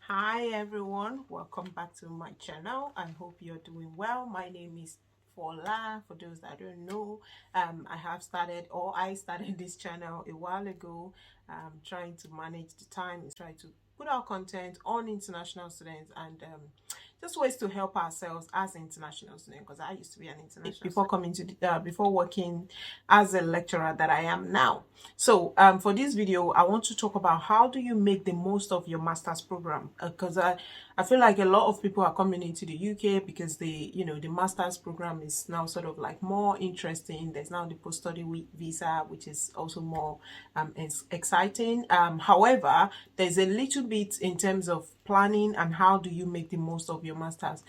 Hi everyone, welcome back to my channel. I hope you're doing well. My name is Fola. For those that don't know, I started this channel a while ago. Trying to manage the time, try to put out content on international students and just ways to help ourselves as international students, because I used to be an international before coming to before working as a lecturer that I am now. So for this video, I want to talk about how do you make the most of your master's program, because I feel like a lot of people are coming into the UK because the master's program is now sort of like more interesting. There's now the post-study visa, which is also more exciting. However, there's a little bit in terms of planning and how do you make the most of your master's.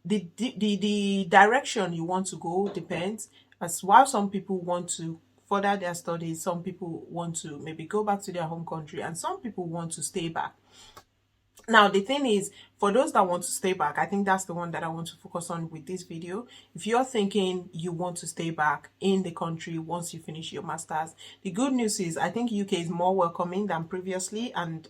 The direction you want to go depends. As while some people want to further their studies, some people want to maybe go back to their home country, and some people want to stay back. Now, the thing is, for those that want to stay back, I think that's the one that I want to focus on with this video. If you're thinking you want to stay back in the country once you finish your master's, the good news is I think UK is more welcoming than previously, and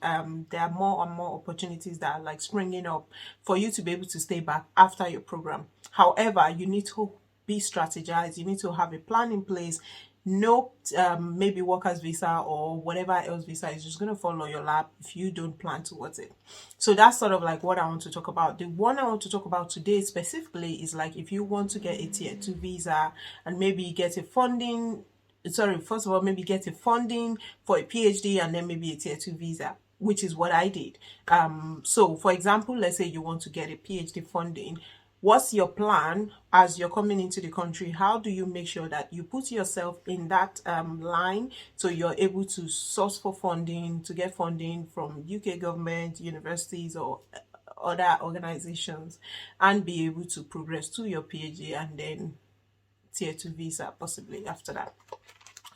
there are more and more opportunities that are like springing up for you to be able to stay back after your program. However, you need to be strategized. You need to have a plan in place. No, maybe workers visa or whatever else visa is just going to fall on your lap if you don't plan towards it. So that's sort of like what I want to talk about. The one I want to talk about today specifically is like if you want to get a tier 2 visa and maybe get a funding, sorry, first of all, maybe get a funding for a PhD and then maybe a tier 2 visa, which is what I did. So for example, let's say you want to get a PhD funding. What's your plan as you're coming into the country? How do you make sure that you put yourself in that line so you're able to source for funding, to get funding from UK government, universities, or other organizations, and be able to progress to your PhD and then tier 2 visa possibly after that?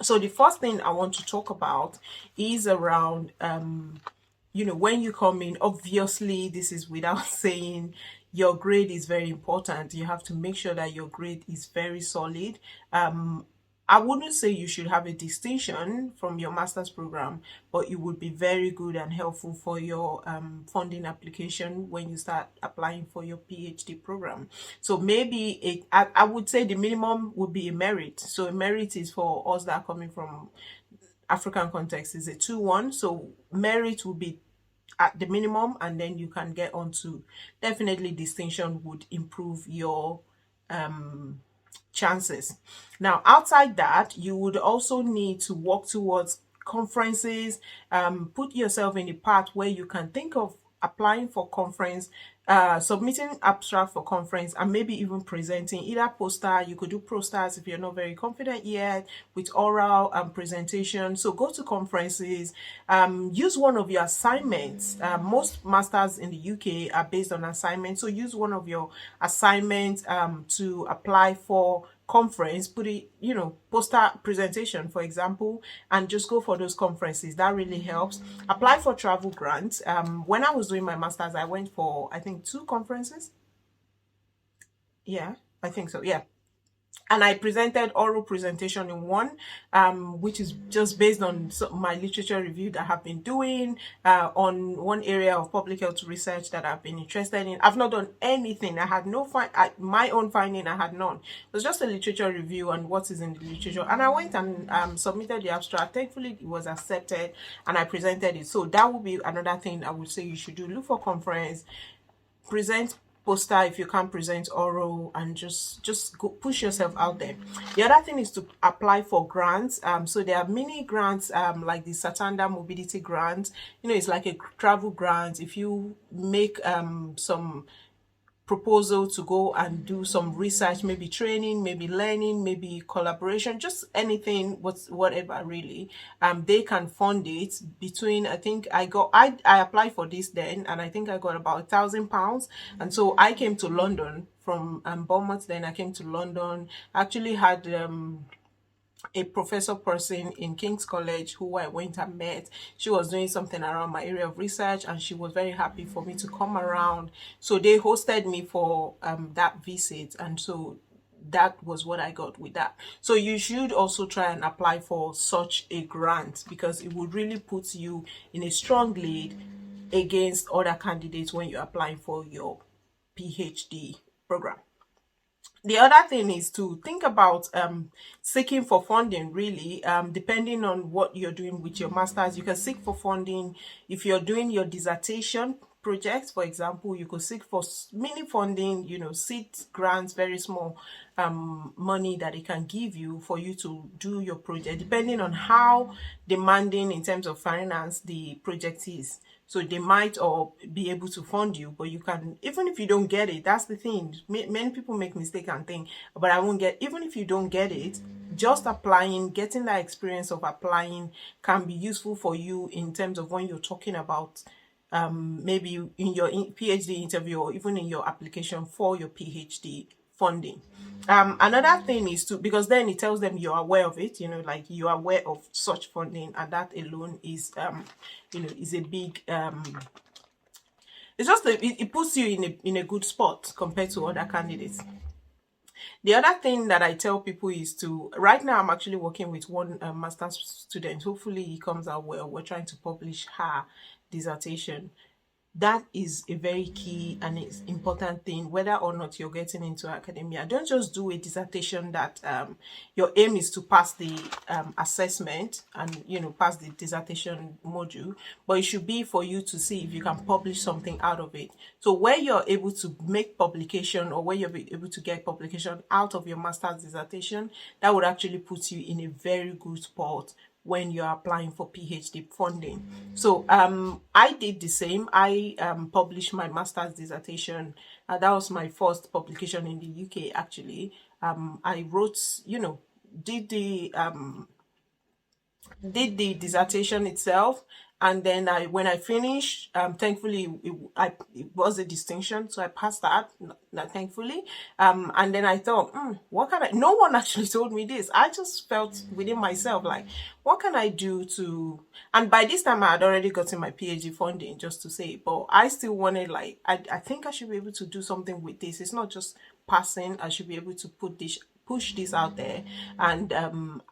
So the first thing I want to talk about is around when you come in, obviously this is without saying your grade is very important. You have to make sure that your grade is very solid. I wouldn't say you should have a distinction from your master's program, but it would be very good and helpful for your funding application when you start applying for your PhD program. So maybe I would say the minimum would be a merit. So a merit is for us that are coming from African context is a 2-1. So merit will be at the minimum, and then you can get on to definitely distinction would improve your chances. Now, outside that, you would also need to work towards conferences, put yourself in the path where you can think of applying for conference, submitting abstract for conference, and maybe even presenting either poster. You could do posters if you're not very confident yet with oral presentation. So go to conferences, use one of your assignments. Most masters in the UK are based on assignments, so use one of your assignments to apply for conference, put it, poster presentation, for example, and just go for those conferences. That really helps. Apply for travel grants. When I was doing my master's, I went for, I think, 2 conferences. Yeah, I think so. Yeah, and I presented oral presentation in one, which is just based on my literature review that I've been doing on one area of public health research that I've been interested in. I've not done anything. I had no my own finding. I had none. It was just a literature review on what is in the literature, and I went and submitted the abstract. Thankfully, it was accepted, and I presented it. So that would be another thing I would say you should do. Look for conference, present poster if you can't present oral, and just go push yourself out there. The other thing is to apply for grants. So there are many grants, like the Satanda Mobility Grant. It's like a travel grant. If you make some proposal to go and do some research, maybe training, maybe learning, maybe collaboration, just anything, whatever really, they can fund it. Between, I think I applied for this then, and I think I got about £1,000. And so I came to London from Bournemouth. Then I came to London. I actually had a professor person in King's College who I went and met. She was doing something around my area of research, and she was very happy for me to come around. So they hosted me for that visit, and so that was what I got with that. So you should also try and apply for such a grant, because it would really put you in a strong lead against other candidates when you're applying for your PhD program. The other thing is to think about seeking for funding, really. Depending on what you're doing with your masters, you can seek for funding. If you're doing your dissertation project, for example, you could seek for mini funding, seed grants, very small money that they can give you for you to do your project, depending on how demanding in terms of finance the project is. So they might or be able to fund you, but you can, even if you don't get it, that's the thing. Many people make mistake and think, but I won't get, even if you don't get it, just applying, getting that experience of applying can be useful for you in terms of when you're talking about maybe in your PhD interview or even in your application for your PhD funding. Another thing is to, because then it tells them you're aware of it, like you're aware of such funding, and that alone is is a big it's just it puts you in a good spot compared to other candidates. The other thing that I tell people is to, right now I'm actually working with one master's student. Hopefully he comes out well. We're trying to publish her dissertation. That is a very key and it's important thing, whether or not you're getting into academia. Don't just do a dissertation that your aim is to pass the assessment and pass the dissertation module, but it should be for you to see if you can publish something out of it. So where you're able to make publication, or where you're able to get publication out of your master's dissertation, that would actually put you in a very good spot when you're applying for PhD funding. So I did the same. I published my master's dissertation. That was my first publication in the UK, actually. I wrote, did the dissertation itself, and then when I finished, thankfully it was a distinction, so I passed that, thankfully. And then I thought, what can I? No one actually told me this. I just felt within myself like, what can I do to? And by this time, I had already gotten my PhD funding, just to say, but I still wanted, like, I think I should be able to do something with this. It's not just passing. I should be able to push this out there. And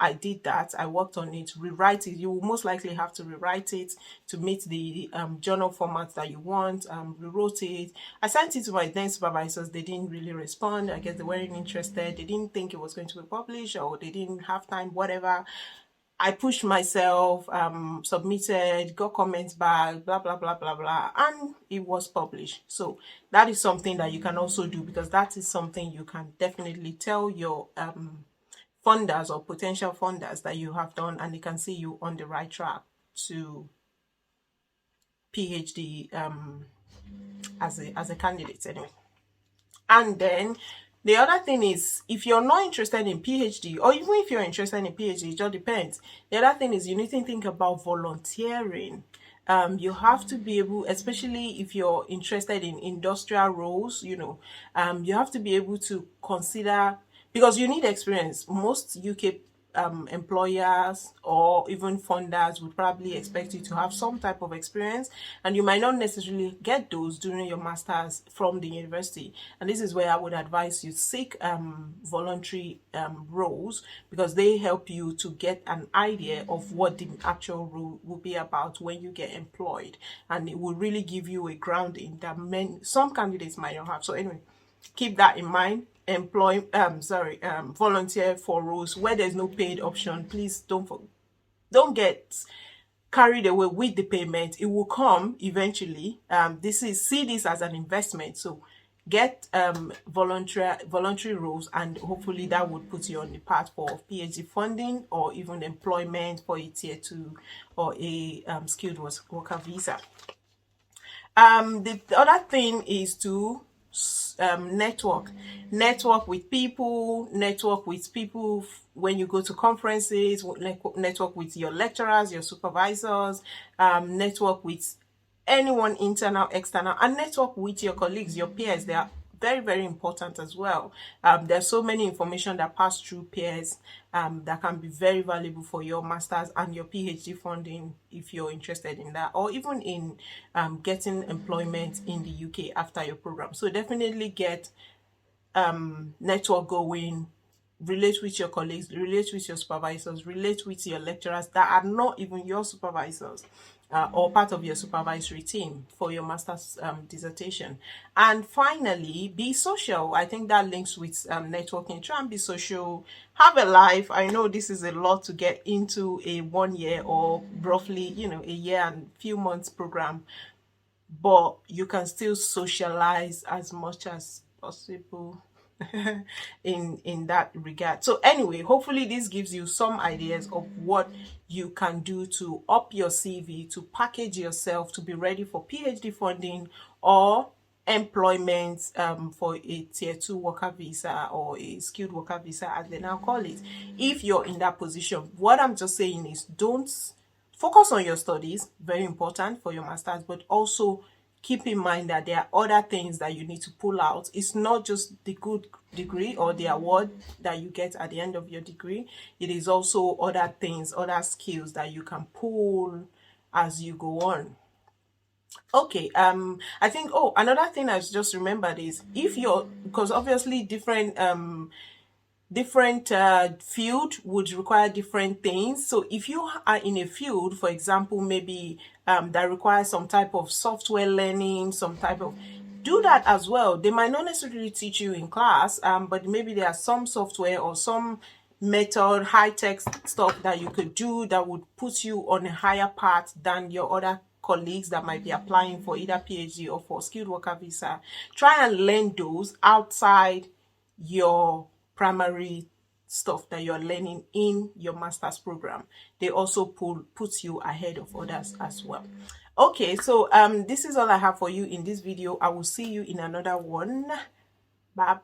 I did that. I worked on it, rewrite it. You will most likely have to rewrite it to meet the journal format that you want. Rewrote it. I sent it to my then supervisors. They didn't really respond. I guess they weren't interested. They didn't think it was going to be published, or they didn't have time, whatever. I pushed myself, submitted, got comments back, blah, blah, blah, blah, blah, and it was published. So that is something that you can also do, because that is something you can definitely tell your funders or potential funders that you have done, and they can see you on the right track to PhD as a candidate anyway. And then the other thing is, if you're not interested in PhD, or even if you're interested in PhD, it just depends. The other thing is, you need to think about volunteering. You have to be able, especially if you're interested in industrial roles, you have to be able to consider, because you need experience. Most UK employers or even funders would probably expect you to have some type of experience, and you might not necessarily get those during your masters from the university. And this is where I would advise you seek voluntary roles, because they help you to get an idea of what the actual role will be about when you get employed, and it will really give you a grounding that some candidates might not have. So anyway, keep that in mind. Volunteer for roles where there's no paid option. Please don't get carried away with the payment. It will come eventually. See this as an investment. So get voluntary roles, and hopefully that would put you on the path for PhD funding, or even employment for a tier 2 or a skilled worker visa. The other thing is to network with people when you go to conferences, network with your lecturers, your supervisors, network with anyone, internal, external, and network with your colleagues, your peers. They are very, very important as well. There's so many information that pass through peers that can be very valuable for your master's and your PhD funding, if you're interested in that, or even in getting employment in the UK after your program. So definitely get network going, relate with your colleagues, relate with your supervisors, relate with your lecturers that are not even your supervisors. or part of your supervisory team for your master's dissertation. And finally, be social. I think that links with networking. Try and be social, have a life. I know this is a lot to get into a 1 year or roughly, a year and few months program, but you can still socialize as much as possible in that regard. So anyway, hopefully this gives you some ideas of what you can do to up your CV, to package yourself to be ready for PhD funding or employment for a tier 2 worker visa or a skilled worker visa, as they now call it. If you're in that position, what I'm just saying is, don't focus on your studies, very important for your masters, but also keep in mind that there are other things that you need to pull out. It's not just the good degree or the award that you get at the end of your degree. It is also other things, other skills that you can pull as you go on. Okay, I think, oh, another thing I just remembered is, if you're, because obviously different field would require different things. So if you are in a field, for example, maybe that requires some type of software learning, some type of, do that as well. They might not necessarily teach you in class, but maybe there are some software or some method, high-tech stuff that you could do that would put you on a higher path than your other colleagues that might be applying for either PhD or for skilled worker visa. Try and learn those outside your primary stuff that you're learning in your master's program. They also put you ahead of others as well. Okay, so this is all I have for you in this video. I will see you in another one. Bye.